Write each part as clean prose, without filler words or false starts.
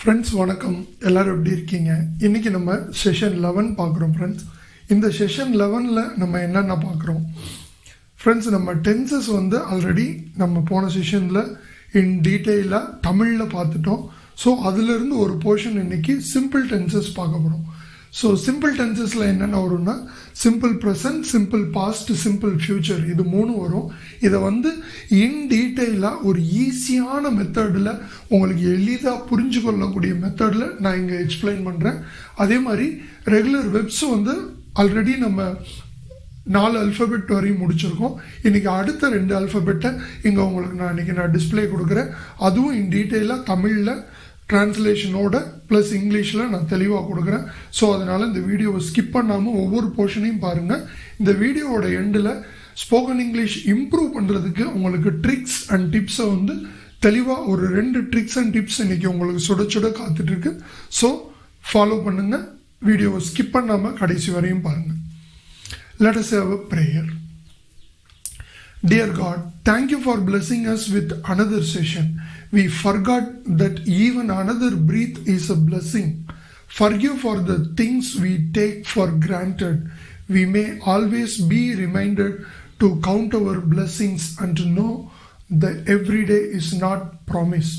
Friends வணக்கம், எல்லோரும் எப்படி இருக்கீங்க? இன்றைக்கி நம்ம செஷன் 11 பார்க்குறோம் ஃப்ரெண்ட்ஸ். இந்த செஷன் 11ல் நம்ம என்னென்ன பார்க்குறோம் ஃப்ரெண்ட்ஸ்? நம்ம டென்சஸ் ஆல்ரெடி நம்ம போன செஷனில் இன் டீட்டெயிலாக தமிழில் பார்த்துட்டோம். ஸோ அதிலிருந்து ஒரு போர்ஷன் இன்றைக்கி சிம்பிள் டென்சஸ் பார்க்க போகிறோம். ஸோ சிம்பிள் டென்சஸில் என்னென்ன வரும்னா simple present, simple past, simple future, இது 3 வரும். இதை இன் டீட்டெயிலாக ஒரு ஈஸியான மெத்தடில் உங்களுக்கு எளிதாக புரிஞ்சு கொள்ளக்கூடிய மெத்தடில் நான் இங்கே எக்ஸ்பிளைன் பண்ணுறேன். அதே மாதிரி ரெகுலர் வெப்ஸ் ஆல்ரெடி நம்ம 4 அல்ஃபபெட் வரையும் முடிச்சிருக்கோம். இன்றைக்கி அடுத்த 2 அல்ஃபபெட்டை இங்கே உங்களுக்கு நான் டிஸ்பிளே கொடுக்குறேன். அதுவும் இன் டீட்டெயிலாக தமிழில் டிரான்ஸ்லேஷனோட ப்ளஸ் இங்கிலீஷில் நான் தெளிவாக கொடுக்குறேன். ஸோ அதனால் இந்த வீடியோவை ஸ்கிப் பண்ணாமல் ஒவ்வொரு போர்ஷனையும் பாருங்கள். இந்த வீடியோவோட எண்டில் ஸ்போக்கன் இங்கிலீஷ் இம்ப்ரூவ் பண்ணுறதுக்கு உங்களுக்கு ட்ரிக்ஸ் அண்ட் டிப்ஸை தெளிவாக ஒரு 2 ட்ரிக்ஸ் அண்ட் டிப்ஸ் இன்றைக்கி உங்களுக்கு சுட சுட காத்துட்ருக்கு. ஸோ ஃபாலோ பண்ணுங்கள், வீடியோவை ஸ்கிப் பண்ணாமல் கடைசி வரையும் பாருங்கள். Let us have a prayer. Dear God, thank you for blessing us with another session. We forgot that even another breath is a blessing. Forgive for the things we take for granted. We may always be reminded to count our blessings and to know that every day is not promise.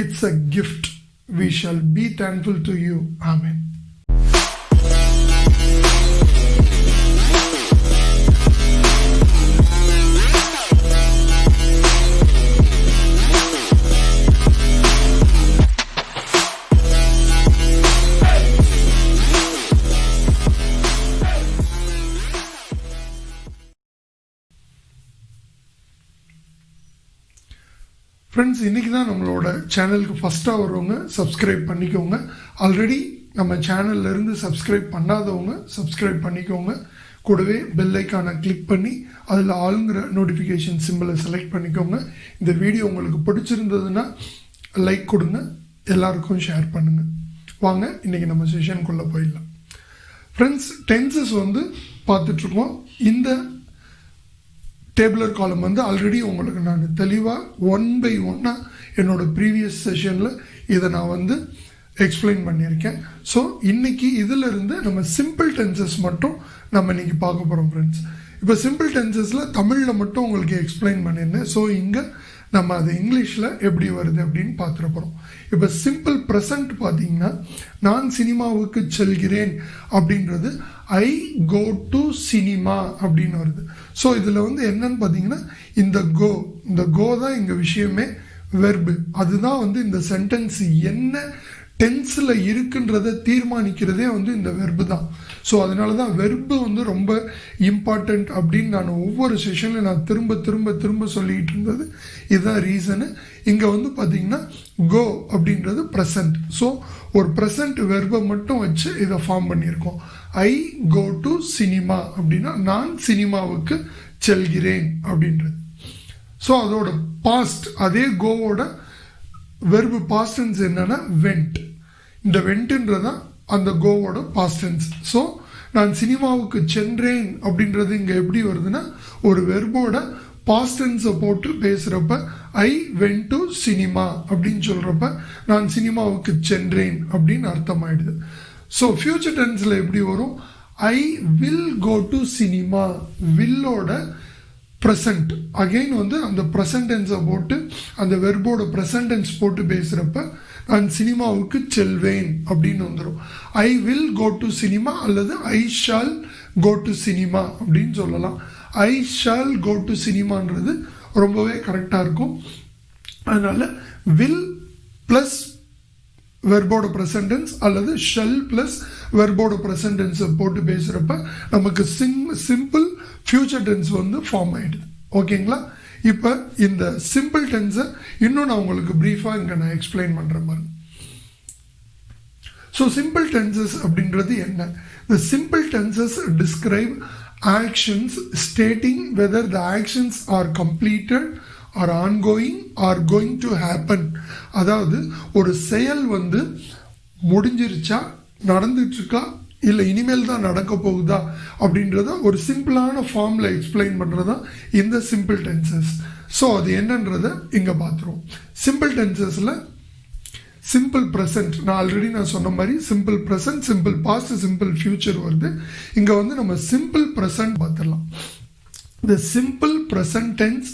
It's a gift. We shall be thankful to you. Amen. Friends, இன்றைக்கி தான் நம்மளோட சேனலுக்கு ஃபஸ்ட்டாக வரவங்க subscribe பண்ணிக்கோங்க. Already நம்ம சேனல்லேருந்து subscribe பண்ணாதவங்க subscribe பண்ணிக்கோங்க. கூடவே பெல் ஐக்கானை கிளிக் பண்ணி அதில் ஆளுங்கிற நோட்டிஃபிகேஷன் சிம்பிளை செலக்ட் பண்ணிக்கோங்க. இந்த வீடியோ உங்களுக்கு பிடிச்சிருந்ததுன்னா லைக் கொடுங்க, எல்லாருக்கும் ஷேர் பண்ணுங்கள். வாங்க இன்றைக்கி நம்ம செஷனுக்குள்ளே போயிடலாம். ஃப்ரெண்ட்ஸ், டென்சஸ் பார்த்துட்ருக்கோம். இந்த டேபிளர் காலம் ஆல்ரெடி உங்களுக்கு நான் தெளிவாக 1 by 1 என்னோடய ப்ரீவியஸ் செஷனில் இதை நான் எக்ஸ்பிளைன் பண்ணியிருக்கேன். ஸோ இன்றைக்கி இதிலிருந்து நம்ம சிம்பிள் டென்சஸ் மட்டும் நம்ம இன்றைக்கி பார்க்க போகிறோம் ஃப்ரெண்ட்ஸ். இப்போ சிம்பிள் டென்சஸில் தமிழில் மட்டும் உங்களுக்கு எக்ஸ்பிளைன் பண்ணியிருந்தேன். ஸோ இங்கே நம்ம அது இங்கிலீஷில் எப்படி வருது அப்படின்னு பார்த்துட போகிறோம். இப்போ சிம்பிள் ப்ரெசன்ட் பார்த்தீங்கன்னா, நான் சினிமாவுக்கு செல்கிறேன் அப்படின்றது ஐ கோ டு சினிமா அப்படின்னு வருது. ஸோ இதில் என்னன்னு பார்த்தீங்கன்னா, இந்த கோ தான் இங்கே விஷயமே, வெர்பு. அதுதான் இந்த சென்டென்ஸ் என்ன டென்ஸில் இருக்குன்றதை தீர்மானிக்கிறதே இந்த வெர்பு தான். ஸோ அதனால தான் வெர்பு ரொம்ப இம்பார்ட்டண்ட் அப்படின்னு நான் ஒவ்வொரு செஷனில் நான் திரும்ப திரும்ப திரும்ப சொல்லிக்கிட்டு இருந்தது. இதுதான் ரீசனு. இங்கே பார்த்தீங்கன்னா கோ அப்படின்றது ப்ரெசன்ட். ஸோ ஒரு ப்ரெசன்ட் வெர்பை மட்டும் வச்சு இதை ஃபார்ம் பண்ணியிருக்கோம். ஐ கோ டு சினிமா அப்படின்னா நான் சினிமாவுக்கு செல்கிறேன் அப்படின்றது. ஸோ அதோட பாஸ்ட், அதே கோவோட வெர்பு பாஸ்ட் டென்ஸ் என்னன்னா வெண்ட். இந்த வெண்ட்ன்றதான் அந்த கோவோட பாஸ்ட் டென்ஸ். ஸோ நான் சினிமாவுக்கு சென்றேன் அப்படின்றது இங்கே எப்படி வருதுன்னா, ஒரு வெர்போட பாஸ்ட் டென்ஸை போட்டு பேசுகிறப்ப ஐ வென்ட் டு சினிமா அப்படின்னு சொல்கிறப்ப நான் சினிமாவுக்கு சென்றேன் அப்படின்னு அர்த்தமாயிடுது. ஸோ ஃபியூச்சர் டென்ஸில் எப்படி வரும்? I will go to cinema. வில்லோட ப்ரெசன்ட் அகெயின் அந்த ப்ரெசன்ட் டென்ஸை போட்டு அந்த வெர்போட ப்ரெசன்ட் டென்ஸ் போட்டு பேசுகிறப்ப நான் சினிமாவுக்கு செல்வேன் அப்படின்னு வந்துடும். I will go to cinema அல்லது I shall go to cinema அப்படின்னு சொல்லலாம். ஐ ஷால் கோ டு சினிமான்றது ரொம்பவே கரெக்டாக இருக்கும். அதனால் வில் ப்ளஸ் வெர்போட ப்ரெசன்டென்ஸ் அல்லது ஷெல் ப்ளஸ் வெர்போட ப்ரெசன்டென்ஸை போட்டு பேசுகிறப்ப நமக்கு சிம்பிள் ஃபியூச்சர் டென்ஸ் ஃபார்ம் ஆகிடுது. ஓகேங்களா? இப்போ இந்த சிம்பிள் டென்ஸை இன்னும் நான் உங்களுக்கு ப்ரீஃபாக இங்கே நான் எக்ஸ்பிளைன் பண்ணுற மாதிரி. ஸோ சிம்பிள் டென்சஸ் அப்படின்றது என்ன? The simple tenses describe actions stating whether the actions are completed or ongoing or going to happen. அதாவது ஒரு செயல் முடிஞ்சிருச்சா, நடந்துட்டுருக்கா, இல்லை இனிமேல் தான் நடக்க போகுதா அப்படின்றத ஒரு சிம்பிளான ஃபார்மில் எக்ஸ்பிளைன் பண்ணுறது தான் இந்த சிம்பிள் டென்சஸ். ஸோ அது என்னன்றதை இங்கே பார்த்துருவோம். சிம்பிள் டென்சஸில் சிம்பிள் ப்ரெசன்ட் நான் ஆல்ரெடி சொன்ன மாதிரி simple present, simple past, simple future வருது. இங்கே வந்து நம்ம சிம்பிள் ப்ரெசன்ட் பார்த்துடலாம். இந்த simple present tense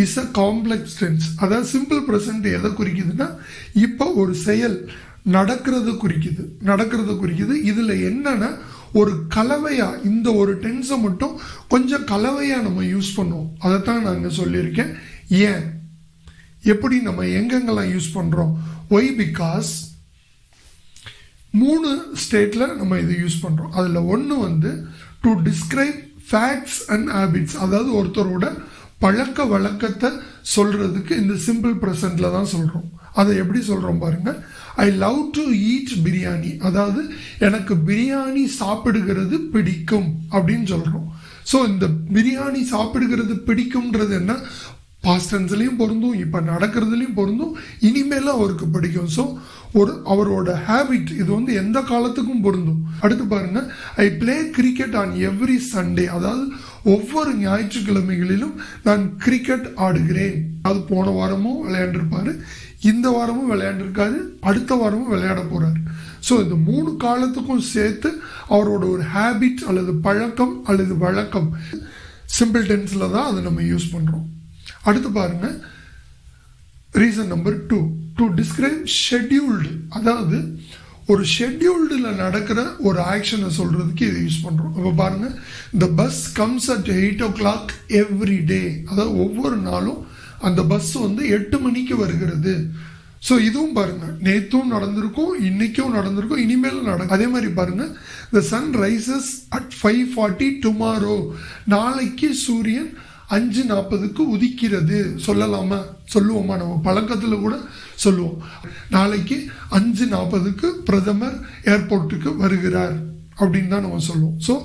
is a complex tense. அதாவது சிம்பிள் ப்ரெசன்ட் எதை குறிக்குதுன்னா இப்போ ஒரு செயல் நடக்கிறது குறிக்குது. இதில் என்னன்னா ஒரு கலவையாக இந்த ஒரு டென்ஸை மட்டும் கொஞ்சம் கலவையாக நம்ம யூஸ் பண்ணுவோம். அதைத்தான் நான் இங்கே சொல்லியிருக்கேன். ஏன், எப்படி, நம்ம எங்கெங்கெல்லாம் யூஸ் பண்ணுறோம்? ஒய், பிகாஸ் 3 ஸ்டேட்டில் நம்ம இது யூஸ் பண்ணுறோம். அதில் ஒன்று வந்து to describe facts and habits, அதாவது ஒருத்தரோட பழக்க வழக்கத்தை சொல்கிறதுக்கு இந்த சிம்பிள் ப்ரெசன்ட்டில் தான் சொல்கிறோம். அதை எப்படி சொல்கிறோம் பாருங்கள். I love to eat biryani, அதாவது எனக்கு பிரியாணி சாப்பிடுகிறது பிடிக்கும் அப்படின்னு சொல்கிறோம். ஸோ இந்த பிரியாணி சாப்பிடுகிறது பிடிக்கும்ன்றது என்ன, பாஸ்ட் டென்ஸ்லையும் பொருந்தும், இப்போ நடக்கிறதுலையும் பொருந்தும், இனிமேலும் அவருக்கு பிடிக்கும். ஸோ அவரோட ஹேபிட் இது வந்து எந்த காலத்துக்கும் பொருந்தும். அடுத்து பாருங்க, I play cricket on every Sunday, அதாவது ஒவ்வொரு ஞாயிற்றுக்கிழமைகளிலும் நான் கிரிக்கெட் ஆடுகிறேன். அது போன வாரமும் விளையாண்டுருப்பாரு, இந்த வாரமும் விளையாண்டுருக்காரு, அடுத்த வாரமும் விளையாட போறாரு. ஸோ இந்த 3 காலத்துக்கும் சேர்த்து அவரோட ஒரு ஹேபிட் அல்லது பழக்கம் அல்லது வழக்கம் சிம்பிள் டென்ஸில் தான் அதை நம்ம யூஸ் பண்ணுறோம். அடுத்து பாருங்க, reason number 2 to describe scheduled, அதாவது ஒரு ஷெட்யூல்டில் நடக்கிற ஒரு ஆக்ஷனை சொல்கிறதுக்கு இதை யூஸ் பண்ணுறோம். இப்போ பாருங்கள், the bus comes at 8 o'clock every day, அதாவது ஒவ்வொரு நாளும் அந்த பஸ் வந்து 8 மணிக்கு வருகிறது. ஸோ இதுவும் பாருங்க, நேற்றும் நடந்திருக்கும், இன்னைக்கும் நடந்திருக்கும், இனிமேலும் நடக்கும். அதே மாதிரி பாருங்க, த சன் ரைசஸ் அட் 5:40 டுமாரோ, நாளைக்கு சூரியன் 5:40 உதிக்கிறது. சொல்லுவோமா, நம்ம பழக்கத்தில் கூட சொல்லுவோம். நாளைக்கு 5:40 பிரதமர் ஏர்போர்ட்டுக்கு வருகிறார் அப்படின்னு தான் நம்ம சொல்லுவோம். ஸோ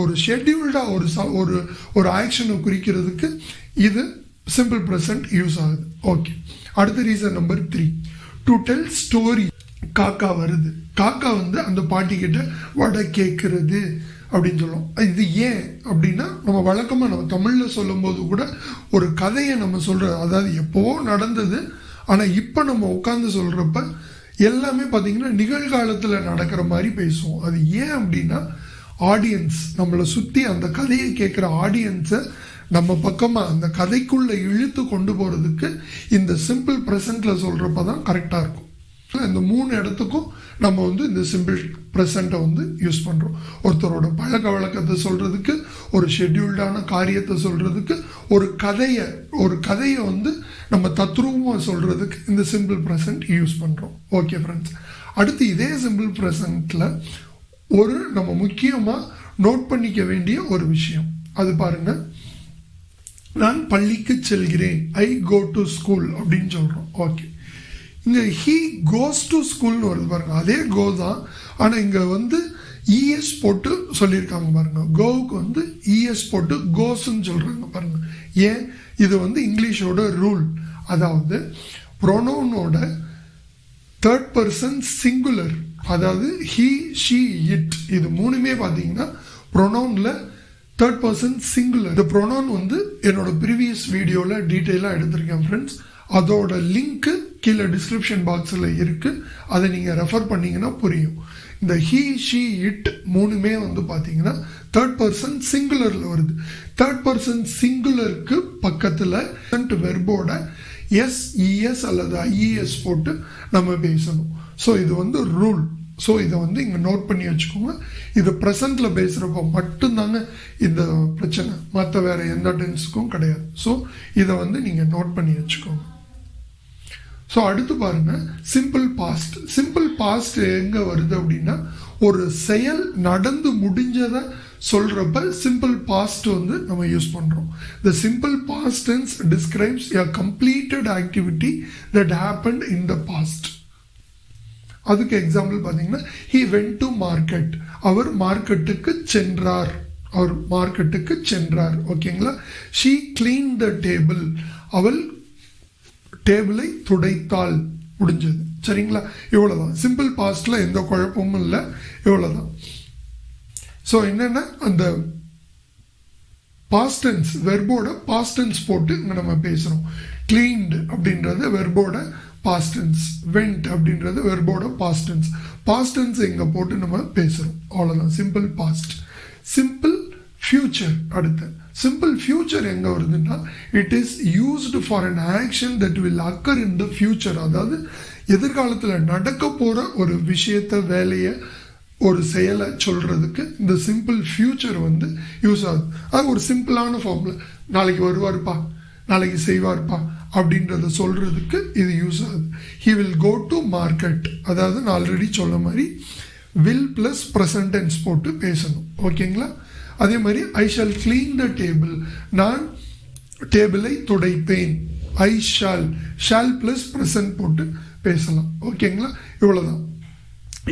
ஒரு ஷெட்யூல்டாக ஒரு ஆக்ஷனை குறிக்கிறதுக்கு இது சிம்பிள் ப்ரெசன்ட் யூஸ் ஆகுது. ஓகே, அடுத்த reason number 3 to tell story. காக்கா வருது, காக்கா வந்து அந்த பாட்டி கிட்ட வடை கேட்கறது அப்படின்னு சொல்லுவோம். இது ஏன் அப்படின்னா, நம்ம வழக்கமாக நம்ம தமிழில் சொல்லும் போது கூட ஒரு கதையை நம்ம சொல்கிறது, அதாவது எப்போவோ நடந்தது, ஆனால் இப்போ நம்ம உட்காந்து சொல்கிறப்ப எல்லாமே பார்த்தீங்கன்னா நிகழ்காலத்தில் நடக்கிற மாதிரி பேசுவோம். அது ஏன் அப்படின்னா, ஆடியன்ஸ் நம்மளை சுற்றி அந்த கதையை கேட்குற ஆடியன்ஸை நம்ம பக்கமாக அந்த கதைக்குள்ளே இழுத்து கொண்டு போகிறதுக்கு இந்த சிம்பிள் ப்ரெசண்ட்டில் சொல்கிறப்ப தான் கரெக்டாக இருக்கும். இந்த 3 இடத்துக்கும் நம்ம வந்து இந்த சிம்பிள் ப்ரெசண்ட்டை வந்து யூஸ் பண்ணுறோம். ஒருத்தரோட பழக்க வழக்கத்தை சொல்கிறதுக்கு, ஒரு ஷெட்யூல்டான காரியத்தை சொல்கிறதுக்கு, ஒரு கதையை வந்து நம்ம தத்ரூபமாக சொல்கிறதுக்கு இந்த சிம்பிள் ப்ரெசண்ட் யூஸ் பண்ணுறோம். ஓகே ஃப்ரெண்ட்ஸ், அடுத்து இதே சிம்பிள் ப்ரெசண்ட்டில் நம்ம முக்கியமாக நோட் பண்ணிக்க வேண்டிய ஒரு விஷயம், அது பாருங்கள். நான் பள்ளிக்கு செல்கிறேன், ஐ கோ டு ஸ்கூல் அப்படின்னு சொல்கிறோம். ஓகே, இங்கே ஹீ கோஸ் டு ஸ்கூல்னு வருது பாருங்க, அதே கோ தான், ஆனால் இங்கே வந்து இஎஸ் போட்டு சொல்லியிருக்காங்க பாருங்க. கோவுக்கு வந்து இஎஸ் போட்டு கோஸ்ன்னு சொல்கிறாங்க பாருங்க. ஏன், இது வந்து இங்கிலீஷோட ரூல். அதாவது ப்ரொனவுனோட 3rd person சிங்குலர், அதாவது ஹீ, ஷீ, இட், இது 3மே பார்த்தீங்கன்னா ப்ரொனவுனில் 3rd person சிங்குலர். இந்த ப்ரொனவுன் வந்து என்னோட ப்ரீவியஸ் வீடியோவில் டீட்டெயிலாக எடுத்திருக்கேன் ஃப்ரெண்ட்ஸ். அதோட லிங்க்கு கீழே டிஸ்கிரிப்ஷன் பாக்ஸில் இருக்குது, அதை நீங்கள் ரெஃபர் பண்ணிங்கன்னா புரியும். இந்த ஹீ, ஷீ, இட் 3மே வந்து பார்த்தீங்கன்னா 3rd person சிங்குலரில் வருது. 3rd person சிங்குலருக்கு பக்கத்தில் வெர்போட எஸ், இஎஸ் அல்லது ஐஇஎஸ் போட்டு நம்ம பேசணும். ஸோ இது வந்து ரூல். ஸோ இதை வந்து இங்கே நோட் பண்ணி வச்சுக்கோங்க. இது ப்ரெசண்ட்டில் பேசுகிறப்போ மட்டும்தாங்க இந்த பிரச்சனை, மற்ற வேறு எந்த டென்ஸுக்கும் கிடையாது. ஸோ இதை வந்து நீங்கள் நோட் பண்ணி வச்சுக்கோங்க. ஸோ அடுத்து பாருங்கள், சிம்பிள் பாஸ்ட். சிம்பிள் பாஸ்ட் எங்கே வருது அப்படின்னா, ஒரு செயல் நடந்து முடிஞ்சதை சொல்கிறப்ப சிம்பிள் பாஸ்ட் வந்து நம்ம யூஸ் பண்ணுறோம். The simple past tense describes a completed activity that happened in the past. அதுக்கு எக்ஸாம்பிள் பார்த்தீங்கன்னா, ஹி வென்ட் டு மார்க்கெட், அவர் மார்க்கெட்டுக்கு சென்றார். ஓகேங்களா. ஷீ கிளீன் த டேபிள், அவள் டேபிளை துடைத்தாள். முடிஞ்சது, சரிங்களா. இவ்வளோதான். சிம்பிள் பாஸ்டில் எந்த குழப்பமும் இல்லை, இவ்வளோதான். ஸோ என்னென்னா, அந்த பாஸ்ட் டென்ஸ் வெர்போட பாஸ்ட் டென்ஸ் போட்டு இங்கே நம்ம பேசுகிறோம். கிளீன்டு அப்படின்றது வெர்போட past tense. Went அப்படின்றது வெர்போட past tense. Past tense எங்க போட்டு நம்ம பேசுறோம் அவ்வளவுதான். Simple past. சிம்பிள் ஃபியூச்சர் அடுத்து. சிம்பிள் ஃபியூச்சர் எங்க வருதுன்னா it is used for an action that will occur in the future. அதாவது எதிர்காலத்தில் நடக்க போற ஒரு விஷயத்த வேலையை ஒரு செயலை சொல்றதுக்கு இந்த சிம்பிள் ஃபியூச்சர் வந்து யூஸ் ஆகுது. அது ஒரு சிம்பிளான ஃபார்ம்ல நாளைக்கு வருவார்ப்பா, நாளைக்கு செய்வார்ப்பா அப்படின்றத சொல்றதுக்கு இது யூஸ் ஆகுது. He will go to market, அதாவது நான் ஆல்ரெடி சொன்ன மாதிரி வில் பிளஸ் ப்ரெசன்ட் டென்ஸ் போட்டு பேசணும். ஓகேங்களா? அதே மாதிரி I shall clean the table, நான் டேபிளை துடைப்பேன். ஐ ஷால் பிளஸ் ப்ரெசன்ட் போட்டு பேசலாம். ஓகேங்களா? இவ்வளோதான்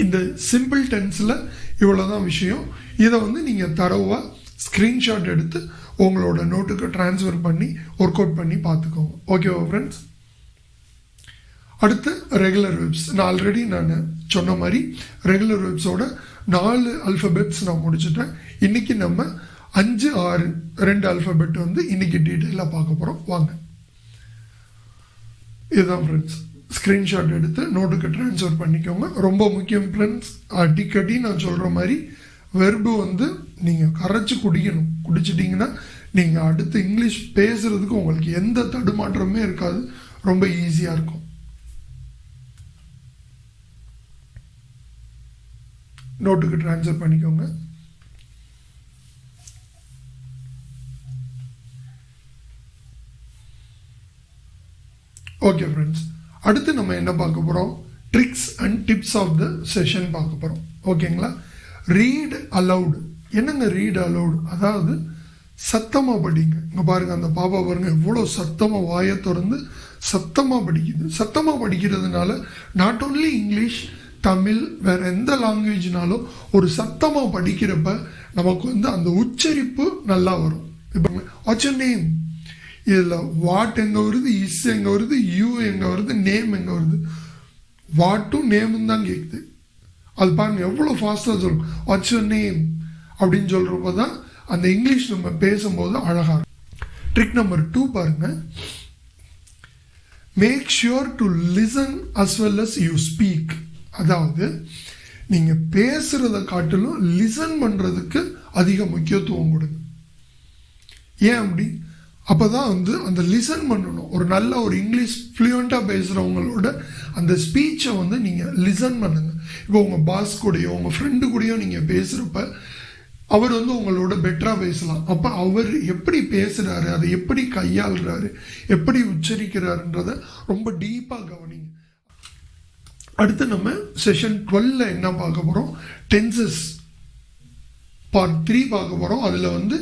இந்த சிம்பிள் டென்ஸில் இவ்வளோதான் விஷயம். இதை வந்து நீங்கள் தரவாக ஸ்க்ரீன்ஷாட் எடுத்து உங்களோட நோட்டுக்கு ட்ரான்ஸ்ஃபர் பண்ணி ஒர்க் அவுட் பண்ணி பார்த்துக்கோங்க. ஓகேவா ஃப்ரெண்ட்ஸ்? அடுத்து ரெகுலர் வெப்ஸ். நான் ஆல்ரெடி சொன்ன மாதிரி ரெகுலர் வெப்ஸோட 4 அல்ஃபபெட்ஸ் நான் முடிச்சுட்டேன். இன்னைக்கு நம்ம 5, 6 2 அல்ஃபபெட் வந்து இன்னைக்கு டீட்டெயிலாக பார்க்க போகிறோம். வாங்க, இதுதான் ஃப்ரெண்ட்ஸ். ஸ்க்ரீன்ஷாட் எடுத்து நோட்டுக்கு ட்ரான்ஸ்ஃபர் பண்ணிக்கோங்க. ரொம்ப முக்கியம் ஃப்ரெண்ட்ஸ், அடிக்கடி நான் சொல்கிற மாதிரி வெர்பு வந்து நீங்கள் கரைச்சி குடிக்கணும். குடிச்சிட்டிங்கன்னா நீங்கள் அடுத்து இங்கிலீஷ் பேசுகிறதுக்கு உங்களுக்கு எந்த தடுமாற்றமே இருக்காது, ரொம்ப ஈஸியாக இருக்கும். நோட்டுக்கு ட்ரான்ஸ்ஃபர் பண்ணிக்கோங்க. ஓகே ஃப்ரெண்ட்ஸ், அடுத்து நம்ம என்ன பார்க்க போகிறோம்? Tricks and tips of the session பார்க்க போகிறோம். ஓகேங்களா? Read aloud. என்னங்க ரீட் அலவுட்? அதாவது சத்தமாக படிங்க. இங்கே பாருங்கள், அந்த பாப்பா பாருங்கள் எவ்வளோ சத்தமாக வாயை திறந்து சத்தமாக படிக்குது. சத்தமாக படிக்கிறதுனால நாட் ஓன்லி இங்கிலீஷ், தமிழ், வேற எந்த லாங்குவேஜ்னாலும் ஒரு சத்தமாக படிக்கிறப்ப நமக்கு வந்து அந்த உச்சரிப்பு நல்லா வரும். இப்போ வாட்ஸ் யுவர் நேம், இதில் வாட் எங்கே வருது, இஸ் எங்கே வருது, யூ எங்கே வருது, நேம் எங்கே வருது, வாட்டும் நேமும் தான் கேட்குது. அது பாருங்க எவ்வளோ ஃபாஸ்ட்டாக சொல்லும். வாட்ஸ் யுவர் நேம் அப்படின்னு சொல்கிறப்ப தான் அந்த இங்கிலீஷ் நம்ம பேசும்போது அழகாக இருக்கும். ட்ரிக் நம்பர் 2 பாருங்க. Make sure to listen as well as you speak. அதாவது நீங்கள் பேசுகிறத காட்டிலும் லிசன் பண்ணுறதுக்கு அதிக முக்கியத்துவம் கொடுங்க. ஏன் அப்படி? அப்போ தான் வந்து அந்த லிசன் பண்ணணும். ஒரு நல்ல ஒரு இங்கிலீஷ் ஃப்ளூயண்ட்டாக பேசுகிறவங்களோட அந்த ஸ்பீச்சை வந்து நீங்கள் லிசன் பண்ணுங்க. இப்போ உங்கள் பாஸ் கூடயோ உங்கள் ஃப்ரெண்டு கூடயோ நீங்கள் பேசுகிறப்ப அவர் வந்து உங்களோட பெட்டராக பேசலாம். அப்போ அவர் எப்படி பேசுகிறாரு, அதை எப்படி கையாளுறாரு, எப்படி உச்சரிக்கிறாருன்றத ரொம்ப டீப்பாக கவனிங்க. அடுத்து நம்ம செஷன் 12 என்ன பார்க்க போகிறோம்? டென்சஸ் பார்ட் 3 பார்க்க போகிறோம். அதில் வந்து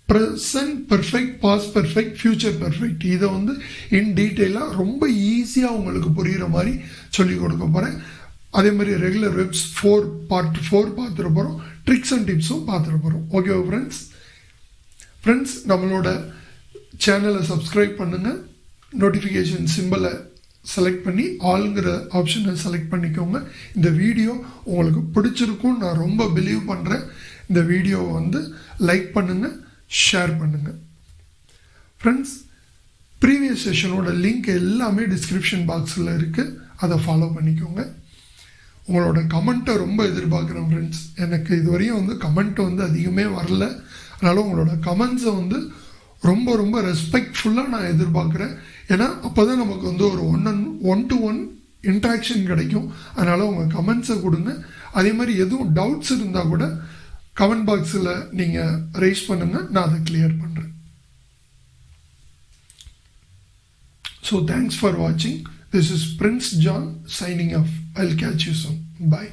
present perfect, past perfect, future perfect, இதை வந்து இன் டீட்டெயிலாக ரொம்ப ஈஸியாக உங்களுக்கு புரிகிற மாதிரி சொல்லிக் கொடுக்க போகிறேன். அதே மாதிரி ரெகுலர் வெப்ஸ் பார்ட் 4 பார்த்துட்டு போகிறோம். ட்ரிக்ஸ் அண்ட் டிப்ஸும் பார்த்துட்டு போகிறோம். ஓகே ஃப்ரெண்ட்ஸ், நம்மளோட சேனலை சப்ஸ்கிரைப் பண்ணுங்கள். நோட்டிஃபிகேஷன் சிம்பிளை செலக்ட் பண்ணி ஆளுங்கிற ஆப்ஷனை செலக்ட் பண்ணிக்கோங்க. இந்த வீடியோ உங்களுக்கு பிடிச்சிருக்கும் நான் ரொம்ப பிலீவ் பண்ணுறேன். இந்த வீடியோவை வந்து லைக் பண்ணுங்கள், ஷேர் பண்ணுங்கள். ஃப்ரெண்ட்ஸ், ப்ரீவியஸ் செஷனோட லிங்க் எல்லாமே டிஸ்கிரிப்ஷன் பாக்ஸில் இருக்குது, அதை ஃபாலோ பண்ணிக்கோங்க. உங்களோட கமெண்ட்டை ரொம்ப எதிர்பார்க்குறேன் ஃப்ரெண்ட்ஸ். எனக்கு இதுவரையும் வந்து கமெண்ட் வந்து அதிகமே வரல. அதனால் உங்களோட கமெண்ட்ஸை வந்து ரொம்ப ரொம்ப ரெஸ்பெக்ட்ஃபுல்லாக நான் எதிர்பார்க்குறேன். ஏன்னா அப்போ தான் நமக்கு வந்து ஒரு ஒன்-டு-ஒன் இன்ட்ராக்ஷன் கிடைக்கும். அதனால் உங்கள் கமெண்ட்ஸை கொடுங்க. அதே மாதிரி எதுவும் டவுட்ஸ் இருந்தால் கூட கமெண்ட் பாக்ஸில் நீங்கள் ரைஸ் பண்ணுங்கள், நான் அதை கிளியர் பண்ணுறேன். ஸோ தேங்க்ஸ் ஃபார் வாட்சிங். This is Prince John signing off. I'll catch you soon. Bye.